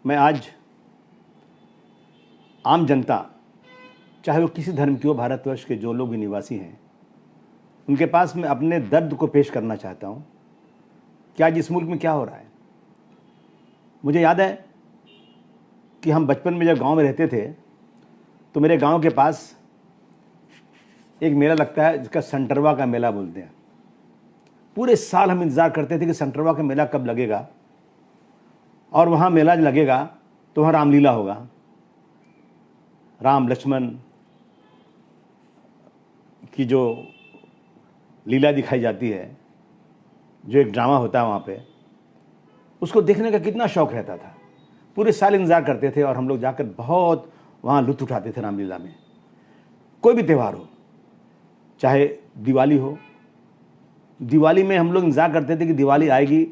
मैं आज आम जनता, चाहे वो किसी धर्म की हो, भारतवर्ष के जो लोग भी निवासी हैं, उनके पास मैं अपने दर्द को पेश करना चाहता हूँ कि आज इस मुल्क में क्या हो रहा है। मुझे याद है कि हम बचपन में जब गांव में रहते थे तो मेरे गांव के पास एक मेला लगता है जिसका संटरवा का मेला बोलते हैं। पूरे साल हम इंतज़ार करते थे कि संटरवा का मेला कब लगेगा, और वहाँ मेला लगेगा तो वहाँ रामलीला होगा। राम लक्ष्मण की जो लीला दिखाई जाती है, जो एक ड्रामा होता है वहाँ पे, उसको देखने का कितना शौक़ रहता था। पूरे साल इंतज़ार करते थे और हम लोग जाकर बहुत वहाँ लुत्फ़ उठाते थे रामलीला में। कोई भी त्यौहार हो, चाहे दिवाली हो, दिवाली में हम लोग इंतज़ार करते थे कि दिवाली आएगी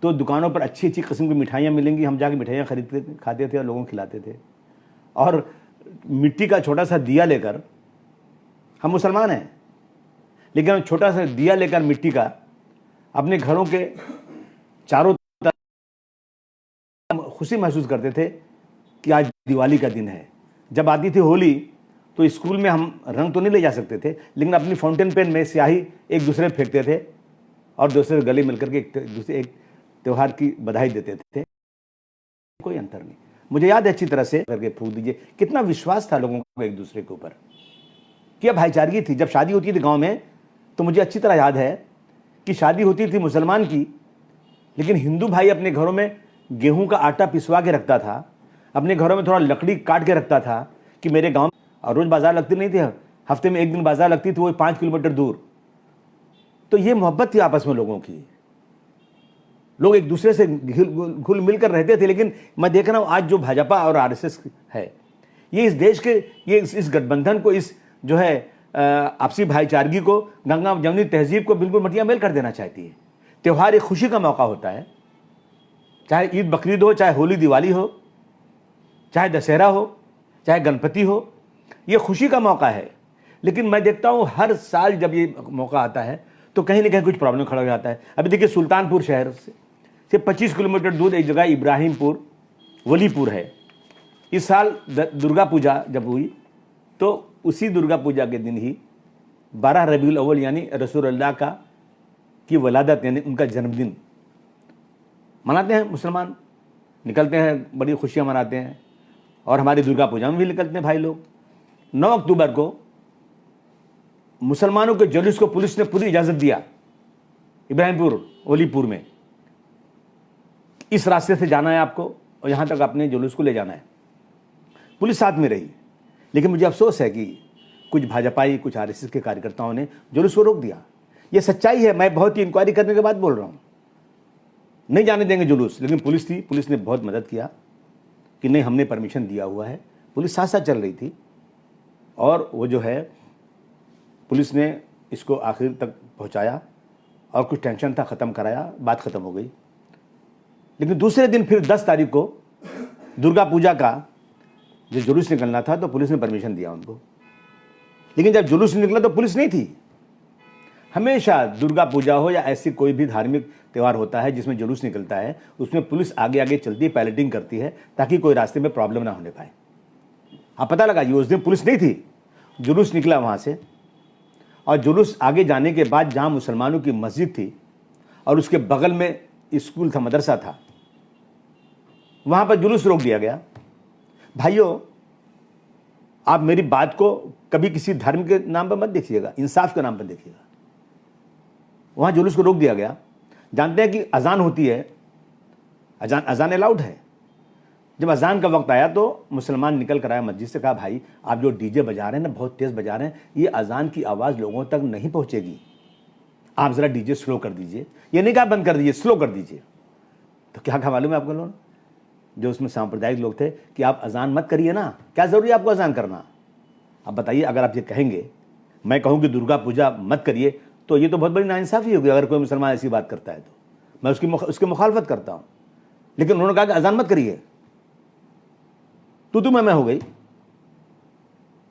तो दुकानों पर अच्छी अच्छी किस्म की मिठाइयाँ मिलेंगी। हम जाके मिठाइयाँ खरीदते थे, खाते थे और लोगों को खिलाते थे। और मिट्टी का छोटा सा दिया लेकर, हम मुसलमान हैं लेकिन हम छोटा सा दिया लेकर मिट्टी का अपने घरों के चारों तरफ खुशी महसूस करते थे कि आज दिवाली का दिन है। जब आती थी होली तो स्कूल में हम रंग तो नहीं ले जा सकते थे, लेकिन अपनी फाउंटेन पेन में स्याही एक दूसरे में फेंकते थे और दूसरे गले मिलकर के एक त्यौहार की बधाई देते थे। कोई अंतर नहीं। मुझे याद है अच्छी तरह से करके फूक दीजिए, कितना विश्वास था लोगों को एक दूसरे के ऊपर, क्या भाईचारगी थी। जब शादी होती थी गांव में तो मुझे अच्छी तरह याद है कि शादी होती थी मुसलमान की, लेकिन हिंदू भाई अपने घरों में गेहूं का आटा पिसवा के रखता था, अपने घरों में थोड़ा लकड़ी काट के रखता था कि मेरे गांव, और रोज बाजार लगती नहीं थी, हफ्ते में एक दिन बाजार लगती थी, वो 5 किलोमीटर दूर। तो ये मोहब्बत थी आपस में लोगों की, लोग एक दूसरे से घुल मिलकर रहते थे। लेकिन मैं देख रहा हूं आज जो भाजपा और आरएसएस है, ये इस देश के, ये इस गठबंधन को, इस जो है आपसी भाईचारगी को, गंगा जमुनी तहजीब को बिल्कुल मटिया मेल कर देना चाहती है। त्यौहार एक खुशी का मौका होता है, चाहे ईद बकरीद हो, चाहे होली दिवाली हो, चाहे दशहरा हो, चाहे गणपति हो, ये खुशी का मौका है। लेकिन मैं देखता हूँ हर साल जब ये मौका आता है तो कहीं ना कहीं कुछ प्रॉब्लम खड़ा हो जाता है। अभी देखिए सुल्तानपुर शहर से 25 किलोमीटर दूर एक जगह इब्राहिमपुर वलीपुर है। इस साल दुर्गा पूजा जब हुई तो उसी दुर्गा पूजा के दिन ही 12 रबीउल अव्वल यानी रसूलुल्लाह का की वलादत यानी उनका जन्मदिन मनाते हैं मुसलमान, निकलते हैं, बड़ी खुशियाँ मनाते हैं। और हमारी दुर्गा पूजा में भी निकलते हैं भाई लोग। 9 अक्टूबर को मुसलमानों के जुलूस को पुलिस ने पूरी इजाज़त दिया इब्राहिमपुर वलीपुर में, इस रास्ते से जाना है आपको और यहाँ तक अपने जुलूस को ले जाना है। पुलिस साथ में रही, लेकिन मुझे अफसोस है कि कुछ भाजपाई, कुछ आरएसएस के कार्यकर्ताओं ने जुलूस को रोक दिया। ये सच्चाई है, मैं बहुत ही इंक्वायरी करने के बाद बोल रहा हूँ। नहीं जाने देंगे जुलूस, लेकिन पुलिस थी, पुलिस ने बहुत मदद किया कि नहीं, हमने परमिशन दिया हुआ है। पुलिस साथ साथ चल रही थी और वो जो है पुलिस ने इसको आखिर तक पहुंचाया और कुछ टेंशन था, ख़त्म कराया, बात ख़त्म हो गई। लेकिन दूसरे दिन फिर 10 तारीख को दुर्गा पूजा का जो जुलूस निकलना था तो पुलिस ने परमिशन दिया उनको, लेकिन जब जुलूस निकला तो पुलिस नहीं थी। हमेशा दुर्गा पूजा हो या ऐसी कोई भी धार्मिक त्यौहार होता है जिसमें जुलूस निकलता है, उसमें पुलिस आगे आगे चलती है, पायलटिंग करती है ताकि कोई रास्ते में प्रॉब्लम ना होने पाए। आप पता लगाइए, उस दिन पुलिस नहीं थी, जुलूस निकला वहाँ से, और जुलूस आगे जाने के बाद जहाँ मुसलमानों की मस्जिद थी और उसके बगल में स्कूल था, मदरसा था, वहाँ पर जुलूस रोक दिया गया। भाइयों, आप मेरी बात को कभी किसी धर्म के नाम पर मत देखिएगा, इंसाफ के नाम पर देखिएगा। वहाँ जुलूस को रोक दिया गया। जानते हैं कि अजान होती है, अजान अलाउड है। जब अजान का वक्त आया तो मुसलमान निकल कर आया मस्जिद से, कहा भाई आप जो डीजे बजा रहे हैं ना, बहुत तेज़ बजा रहे हैं, ये अजान की आवाज़ लोगों तक नहीं पहुँचेगी, आप ज़रा डीजे स्लो कर दीजिए। ये नहीं कहा बंद कर दीजिए, स्लो कर दीजिए। तो क्या कहा मालूम है आपको लोगों, जो उसमें सांप्रदायिक लोग थे, कि आप अजान मत करिए ना, क्या ज़रूरी है आपको अजान करना। अब बताइए, अगर आप ये कहेंगे, मैं कहूँ कि दुर्गा पूजा मत करिए, तो ये तो बहुत बड़ी नाइंसाफ़ी होगी। अगर कोई मुसलमान ऐसी बात करता है तो मैं उसकी मुखालफत करता हूँ। लेकिन उन्होंने कहा कि अजान मत करिए, तो मैं हो गई।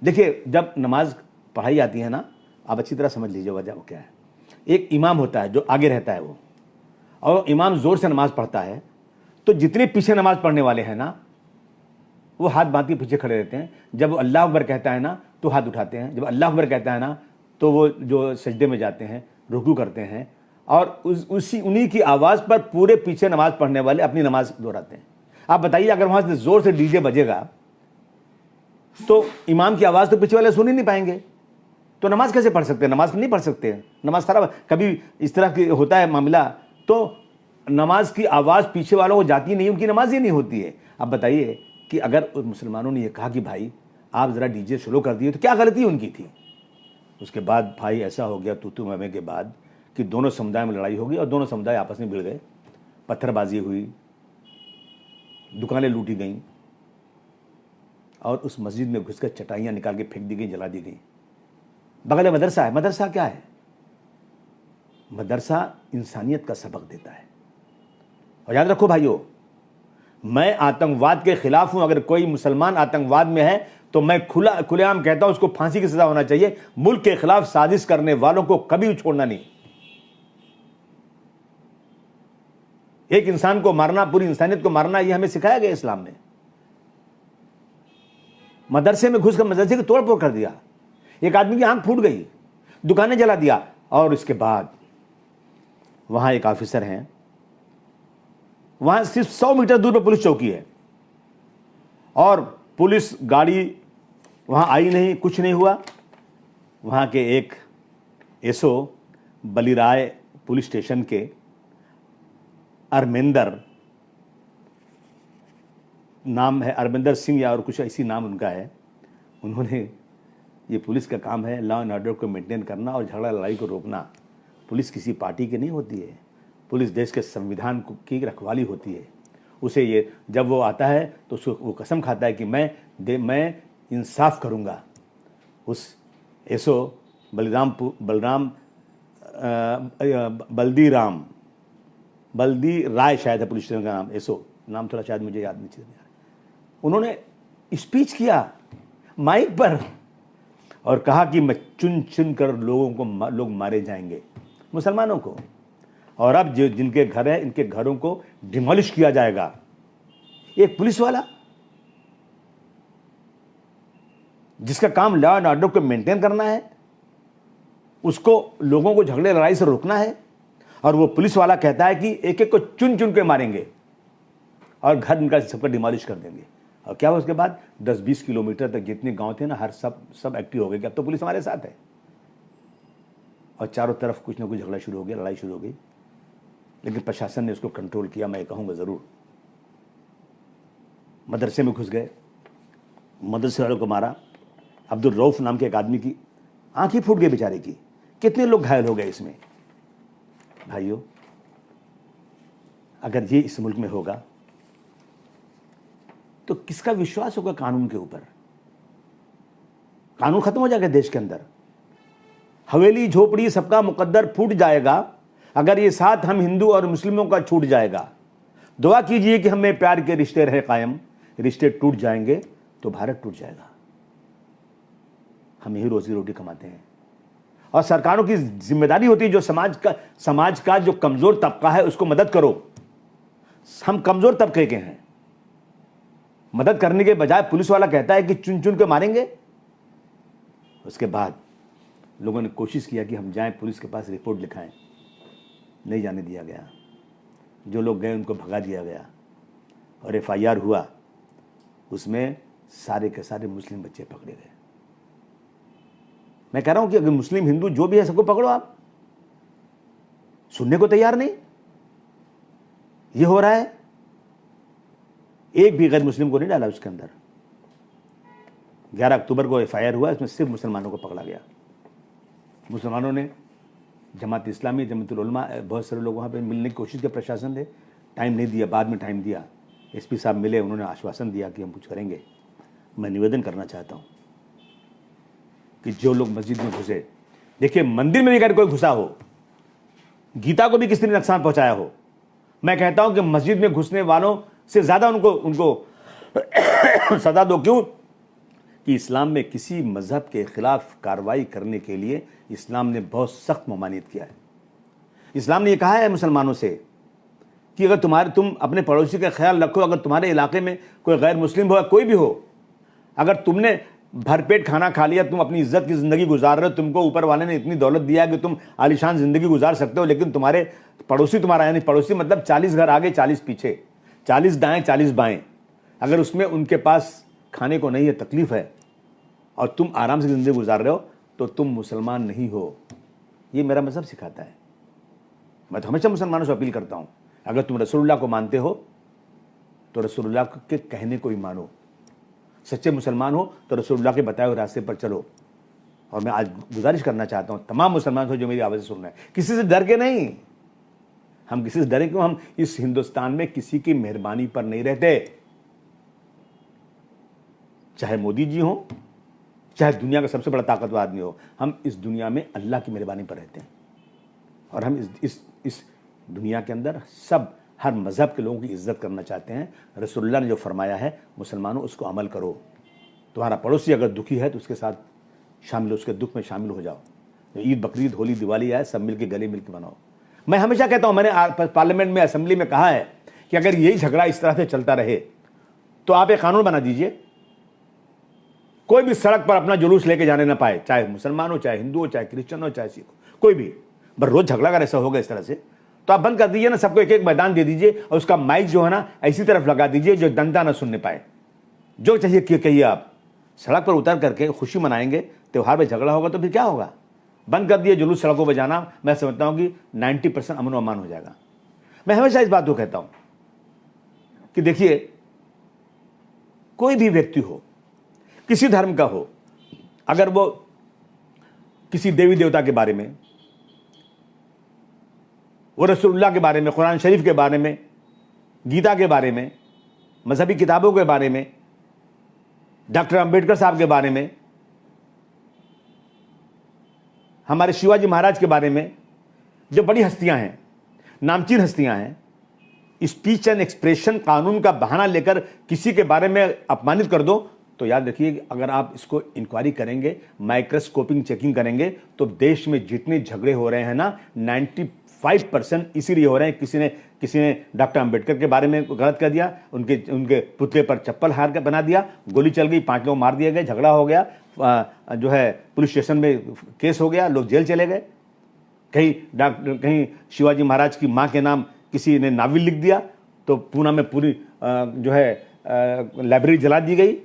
देखिए, जब नमाज पढ़ाई जाती है ना, आप अच्छी तरह समझ लीजिए वजह क्या है। एक इमाम होता है जो आगे रहता है वो, और इमाम ज़ोर से नमाज पढ़ता है तो जितने पीछे नमाज पढ़ने वाले हैं ना, वो हाथ बांध के पीछे खड़े रहते हैं। जब वो अल्लाह अकबर कहता है ना तो हाथ उठाते हैं, जब अल्लाह अकबर कहता है ना तो वो जो सजदे में जाते हैं, रुकू करते हैं, और उन्हीं की आवाज़ पर पूरे पीछे नमाज पढ़ने वाले अपनी नमाज दोहराते हैं। आप बताइए, अगर वहाँ से ज़ोर से डीजे बजेगा तो इमाम की आवाज़ तो पीछे वाले सुन ही नहीं पाएंगे, तो नमाज कैसे पढ़ सकते हैं? नमाज नहीं पढ़ सकते हैं, नमाज खराब। कभी इस तरह की होता है मामला तो नमाज की आवाज़ पीछे वालों को जाती नहीं, उनकी नमाज ही नहीं होती है। अब बताइए कि अगर मुसलमानों ने यह कहा कि भाई आप ज़रा डीजे स्लो कर दिए, तो क्या गलती उनकी थी? उसके बाद भाई ऐसा हो गया तू मैं के बाद कि दोनों समुदाय में लड़ाई हो गई और दोनों समुदाय आपस में भिड़ गए, पत्थरबाजी हुई, दुकानें लूटी गईं, और उस मस्जिद में घुसकर चटाइयाँ निकाल के फेंक दी गई, जला दी गई। बगल में मदरसा है। मदरसा क्या है? मदरसा इंसानियत का सबक देता है। और याद रखो भाइयों, मैं आतंकवाद के खिलाफ हूं। अगर कोई मुसलमान आतंकवाद में है तो मैं खुलेआम कहता हूं उसको फांसी की सजा होना चाहिए। मुल्क के खिलाफ साजिश करने वालों को कभी छोड़ना नहीं। एक इंसान को मारना, पूरी इंसानियत को मारना, यह हमें सिखाया गया इस्लाम में। मदरसे में घुसकर मदरसे की तोड़फोड़ कर दिया, एक आदमी की आंख फूट गई, दुकानें जला दिया, और इसके बाद वहां एक ऑफिसर हैं, वहां सिर्फ 100 मीटर दूर पर पुलिस चौकी है, और पुलिस गाड़ी वहां आई नहीं, कुछ नहीं हुआ। वहां के एक एसओ बलिराय पुलिस स्टेशन के अरमेंदर नाम है, अरविंदर सिंह या और कुछ ऐसी नाम उनका है, उन्होंने, ये पुलिस का काम है लॉ एंड ऑर्डर को मेंटेन करना और झगड़ा लड़ाई को रोकना। पुलिस किसी पार्टी की नहीं होती है, पुलिस देश के संविधान की रखवाली होती है। उसे ये जब वो आता है तो उसको वो कसम खाता है कि मैं इंसाफ करूँगा। उस एसो बल्दी राय शायद है पुलिस स्टेशन का नाम, एसो नाम थोड़ा शायद मुझे याद नहीं चल रहा। उन्होंने स्पीच किया माइक पर और कहा कि मैं चुन चुन कर लोग मारे जाएंगे, मुसलमानों को, और अब जो जिनके घर हैं इनके घरों को डिमोलिश किया जाएगा। एक पुलिस वाला जिसका काम लॉ एंड ऑर्डर को मेंटेन करना है, उसको लोगों को झगड़े लड़ाई से रोकना है, और वो पुलिस वाला कहता है कि एक एक को चुन चुन के मारेंगे और घर इनका सबका डिमोलिश कर देंगे। और क्या हुआ उसके बाद? 10-20 किलोमीटर तक जितने गांव थे ना, हर सब एक्टिव हो गए कि अब तो पुलिस हमारे साथ है, और चारों तरफ कुछ ना कुछ झगड़ा शुरू हो गया, लड़ाई शुरू हो गई। लेकिन प्रशासन ने उसको कंट्रोल किया, मैं कहूँगा ज़रूर। मदरसे में घुस गए, मदरसे वालों को मारा। अब्दुल रऊफ नाम के एक आदमी की आँख ही फूट गई बेचारे की। कितने लोग घायल हो गए इसमें। भाइयों, अगर ये इस मुल्क में होगा तो किसका विश्वास होगा कानून के ऊपर? कानून खत्म हो जाएगा देश के अंदर। हवेली झोपड़ी सबका मुकद्दर फूट जाएगा अगर ये साथ हम हिंदू और मुस्लिमों का छूट जाएगा। दुआ कीजिए कि हमें प्यार के रिश्ते रहे कायम, रिश्ते टूट जाएंगे तो भारत टूट जाएगा। हम यही रोजी रोटी कमाते हैं, और सरकारों की जिम्मेदारी होती है जो समाज का जो कमजोर तबका है उसको मदद करो। हम कमजोर तबके के हैं, मदद करने के बजाय पुलिस वाला कहता है कि चुन चुन के मारेंगे। उसके बाद लोगों ने कोशिश किया कि हम जाएं पुलिस के पास रिपोर्ट लिखाएं, नहीं जाने दिया गया। जो लोग गए उनको भगा दिया गया, और FIR हुआ, उसमें सारे के सारे मुस्लिम बच्चे पकड़े गए। मैं कह रहा हूं कि अगर मुस्लिम हिंदू जो भी है सबको पकड़ो, आप सुनने को तैयार नहीं। ये हो रहा है, एक भी गैर मुस्लिम को नहीं डाला उसके अंदर। 11 अक्टूबर को FIR हुआ, इसमें सिर्फ मुसलमानों को पकड़ा गया। मुसलमानों ने जमात इस्लामी, जमातुल उलमा, बहुत सारे लोग वहाँ पे मिलने की कोशिश की, प्रशासन ने टाइम नहीं दिया, बाद में टाइम दिया। SP साहब मिले, उन्होंने आश्वासन दिया कि हम कुछ करेंगे। मैं निवेदन करना चाहता हूँ कि जो लोग मस्जिद में घुसे, देखिए मंदिर में भी अगर कोई घुसा हो, गीता को भी किसी ने नुकसान पहुंचाया हो, मैं कहता हूं कि मस्जिद में घुसने वालों से ज्यादा उनको सजा दो। क्यों? कि इस्लाम में किसी मजहब के खिलाफ कार्रवाई करने के लिए इस्लाम ने बहुत सख्त ममानियत किया है। इस्लाम ने यह कहा है मुसलमानों से कि अगर तुम अपने पड़ोसी का ख्याल रखो, अगर तुम्हारे इलाके में कोई गैर मुस्लिम हो, कोई भी हो, अगर तुमने भरपेट खाना खा लिया, तुम अपनी इज्जत की ज़िंदगी गुजार रहे हो, तुमको ऊपर वाले ने इतनी दौलत दिया है कि तुम आलीशान ज़िंदगी गुजार सकते हो, लेकिन तुम्हारे पड़ोसी तुम्हारा, यानी पड़ोसी मतलब 40 घर आगे 40 पीछे, 40 दाएं 40 बाएं, अगर उसमें उनके पास खाने को नहीं है, तकलीफ है, और तुम आराम से ज़िंदगी गुजार रहे हो, तो तुम मुसलमान नहीं हो। ये मेरा मज़हब सिखाता है। मैं तो हमेशा मुसलमानों से अपील करता हूँ, अगर तुम रसूलुल्लाह को मानते हो तो रसूलुल्लाह के कहने को ही मानो। सच्चे मुसलमान हो तो रसूलुल्लाह के बताए हुए रास्ते पर चलो। और मैं आज गुजारिश करना चाहता हूँ तमाम मुसलमान को जो मेरी आवाज़ सुन रहे हैं, किसी से डर के नहीं, हम किसी से डरे क्यों? हम इस हिंदुस्तान में किसी की मेहरबानी पर नहीं रहते, चाहे मोदी जी हो, चाहे दुनिया का सबसे बड़ा ताकतवर आदमी हो, हम इस दुनिया में अल्लाह की मेहरबानी पर रहते हैं। और हम इस दुनिया के अंदर सब हर मज़हब के लोगों की इज्जत करना चाहते हैं। रसूलुल्लाह ने जो फरमाया है, मुसलमानों उसको अमल करो। तुम्हारा पड़ोसी अगर दुखी है तो उसके साथ शामिल, उसके दुख में शामिल हो जाओ। ईद, बकरीद, होली, दिवाली आए, सब मिल के गले मिल के मनाओ। मैं हमेशा कहता हूँ, मैंने पार्लियामेंट में, असेंबली में कहा है कि अगर यही झगड़ा इस तरह से चलता रहे तो आप एक कानून बना दीजिए, कोई भी सड़क पर अपना जुलूस लेके जाने ना पाए, चाहे मुसलमान हो, चाहे हिंदू हो, चाहे क्रिश्चियन हो, चाहे सिख हो, कोई भी। बस रोज झगड़ा अगर ऐसा होगा इस तरह से, तो आप बंद कर दीजिए ना, सबको एक एक मैदान दे दीजिए और उसका माइक जो है ना ऐसी तरफ लगा दीजिए जो जनता ना सुनने पाए। जो चाहिए कहिए आप, सड़क पर उतर करके खुशी मनाएंगे। त्यौहार में झगड़ा होगा तो फिर क्या होगा? बंद कर दिए जुलूस सड़कों पर जाना। मैं समझता हूं कि 90% अमन व अमान हो जाएगा। मैं हमेशा इस बात को कहता हूं कि देखिए, कोई भी व्यक्ति हो, किसी धर्म का हो, अगर वो किसी देवी देवता के बारे में, वो रसूलुल्लाह के बारे में, कुरान शरीफ के बारे में, गीता के बारे में, मजहबी किताबों के बारे में, डॉक्टर अंबेडकर साहब के बारे में, हमारे शिवाजी महाराज के बारे में, जो बड़ी हस्तियां हैं, नामचीन हस्तियां हैं, स्पीच एंड एक्सप्रेशन कानून का बहाना लेकर किसी के बारे में अपमानित कर दो, तो याद रखिए, अगर आप इसको इंक्वायरी करेंगे, माइक्रोस्कोपिंग चेकिंग करेंगे, तो देश में जितने झगड़े हो रहे हैं ना, 95% इसीलिए हो रहे हैं। किसी ने डॉक्टर अंबेडकर के बारे में गलत कर दिया, उनके पुतले पर चप्पल हार कर बना दिया, गोली चल गई, 5 लोग मार दिए गए, झगड़ा हो गया, जो है पुलिस स्टेशन में केस हो गया, लोग जेल चले गए। कहीं शिवाजी महाराज की माँ के नाम किसी ने नावल लिख दिया तो पूना में पूरी जो है लाइब्रेरी जला दी गई।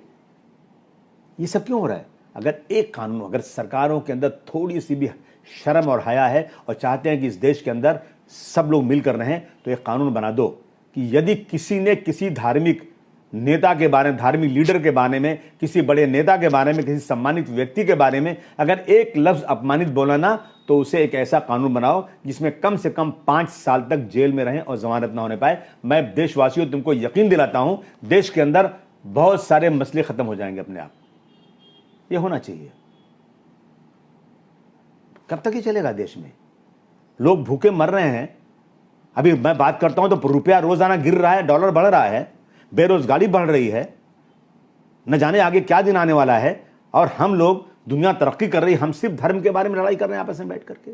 ये सब क्यों हो रहा है? अगर एक कानून, अगर सरकारों के अंदर थोड़ी सी भी शर्म और हया है और चाहते हैं कि इस देश के अंदर सब लोग मिलकर रहें, तो एक कानून बना दो कि यदि किसी ने किसी धार्मिक नेता के बारे में, धार्मिक लीडर के बारे में, किसी बड़े नेता के बारे में, किसी सम्मानित व्यक्ति के बारे में अगर एक लफ्ज अपमानित बोला ना, तो उसे एक ऐसा कानून बनाओ जिसमें कम से कम 5 साल तक जेल में रहें और जमानत ना होने पाए। मैं देशवासियों तुमको यकीन दिलाता हूं, देश के अंदर बहुत सारे मसले खत्म हो जाएंगे अपने आप। ये होना चाहिए। कब तक ये चलेगा? देश में लोग भूखे मर रहे हैं। अभी मैं बात करता हूं तो रुपया रोजाना गिर रहा है, डॉलर बढ़ रहा है, बेरोजगारी बढ़ रही है, न जाने आगे क्या दिन आने वाला है। और हम लोग, दुनिया तरक्की कर रही है, हम सिर्फ धर्म के बारे में लड़ाई कर रहे हैं आपस में बैठ करके।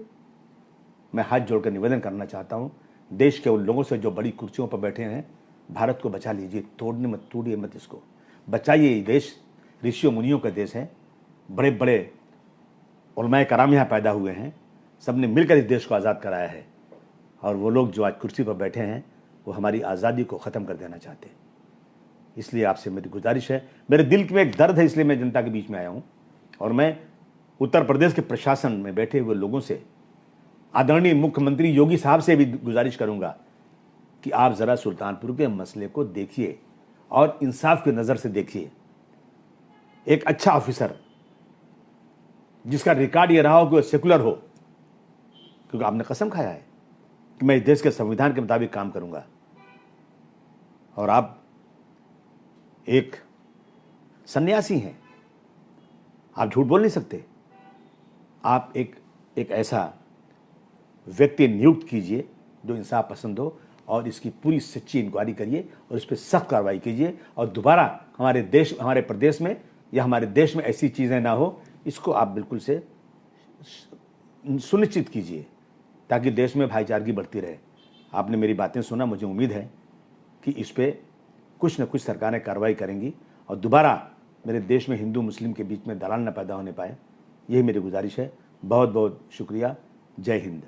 मैं हाथ जोड़कर निवेदन करना चाहता हूं, देश के उन लोगों से जो बड़ी कुर्सियों पर बैठे हैं, भारत को बचा लीजिए, तोड़िए मत इसको, बचाइए। ये देश ऋषियों मुनियों का देश है, बड़े बड़े उलमाए कराम यहाँ पैदा हुए हैं, सबने मिलकर इस देश को आज़ाद कराया है। और वो लोग जो आज कुर्सी पर बैठे हैं, वो हमारी आज़ादी को ख़त्म कर देना चाहते हैं। इसलिए आपसे मेरी गुजारिश है, मेरे दिल में एक दर्द है, इसलिए मैं जनता के बीच में आया हूँ। और मैं उत्तर प्रदेश के प्रशासन में बैठे हुए लोगों से, आदरणीय मुख्यमंत्री योगी साहब से भी गुजारिश करूँगा कि आप ज़रा सुल्तानपुर के मसले को देखिए और इंसाफ की नज़र से देखिए। एक अच्छा ऑफिसर जिसका रिकॉर्ड ये रहा हो कि वो सेकुलर हो, क्योंकि आपने कसम खाया है कि मैं इस देश के संविधान के मुताबिक काम करूंगा, और आप एक सन्यासी हैं, आप झूठ बोल नहीं सकते। आप एक ऐसा व्यक्ति नियुक्त कीजिए जो इंसाफ पसंद हो, और इसकी पूरी सच्ची इंक्वायरी करिए और इस पर सख्त कार्रवाई कीजिए, और दोबारा हमारे प्रदेश में या हमारे देश में ऐसी चीज़ें ना हो, इसको आप बिल्कुल से सुनिश्चित कीजिए, ताकि देश में भाईचारगी बढ़ती रहे। आपने मेरी बातें सुना, मुझे उम्मीद है कि इस पे कुछ न कुछ सरकारें कार्रवाई करेंगी और दोबारा मेरे देश में हिंदू मुस्लिम के बीच में दरार न पैदा होने पाए, यही मेरी गुजारिश है। बहुत बहुत शुक्रिया। जय हिंद।